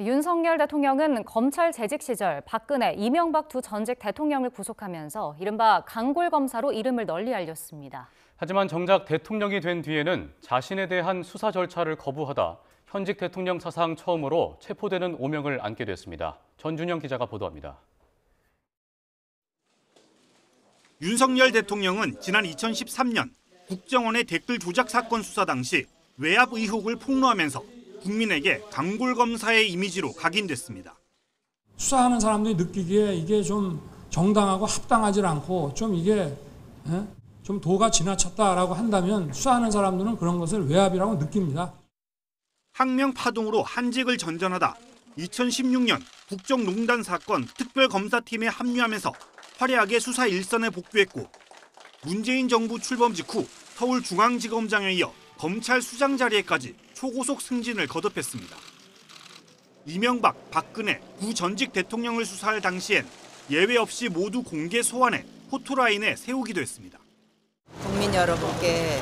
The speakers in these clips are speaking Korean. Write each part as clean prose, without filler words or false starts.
윤석열 대통령은 검찰 재직 시절 박근혜, 이명박 두 전직 대통령을 구속하면서 이른바 강골검사로 이름을 널리 알렸습니다. 하지만 정작 대통령이 된 뒤에는 자신에 대한 수사 절차를 거부하다 현직 대통령 사상 처음으로 체포되는 오명을 안게 됐습니다. 전준영 기자가 보도합니다. 윤석열 대통령은 지난 2013년 국정원의 댓글 조작 사건 수사 당시 외압 의혹을 폭로하면서 국민에게 강골검사의 이미지로 각인됐습니다. 수사하는 사람들이 느끼기에 이게 좀 정당하고 합당하지 않고 좀 이게 좀 도가 지나쳤다라고 한다면 수사하는 사람들은 그런 것을 외압이라고 느낍니다. 항명 파동으로 한직을 전전하다 2016년 국정농단 사건 특별검사팀에 합류하면서 화려하게 수사 일선에 복귀했고 문재인 정부 출범 직후 서울중앙지검장에 이어 검찰 수장 자리에까지 초고속 승진을 거듭했습니다. 이명박, 박근혜 두 전직 대통령을 수사할 당시엔 예외 없이 모두 공개 소환해 포토라인에 세우기도 했습니다. 국민 여러분께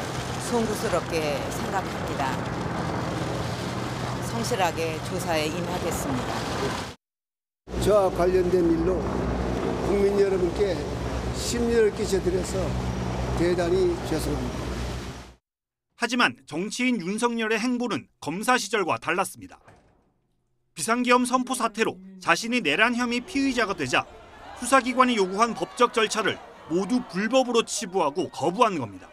송구스럽게 생각합니다. 성실하게 조사에 임하겠습니다. 저와 관련된 일로 국민 여러분께 심려를 끼쳐드려서 대단히 죄송합니다. 하지만 정치인 윤석열의 행보는 검사 시절과 달랐습니다. 비상계엄 선포 사태로 자신이 내란 혐의 피의자가 되자 수사기관이 요구한 법적 절차를 모두 불법으로 치부하고 거부한 겁니다.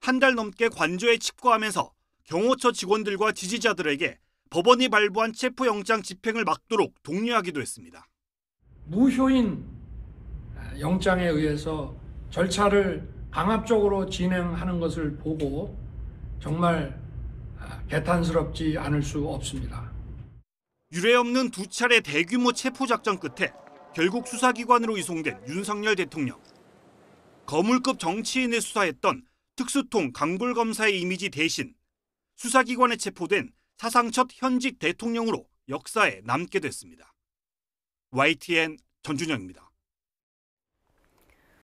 한 달 넘게 관저에 칩거하면서 경호처 직원들과 지지자들에게 법원이 발부한 체포영장 집행을 막도록 독려하기도 했습니다. 무효인 영장에 의해서 절차를 강압적으로 진행하는 것을 보고 정말 개탄스럽지 않을 수 없습니다. 유례없는 두 차례 대규모 체포 작전 끝에 결국 수사기관으로 이송된 윤석열 대통령. 거물급 정치인을 수사했던 특수통 강골검사의 이미지 대신 수사기관에 체포된 사상 첫 현직 대통령으로 역사에 남게 됐습니다. YTN 전준영입니다.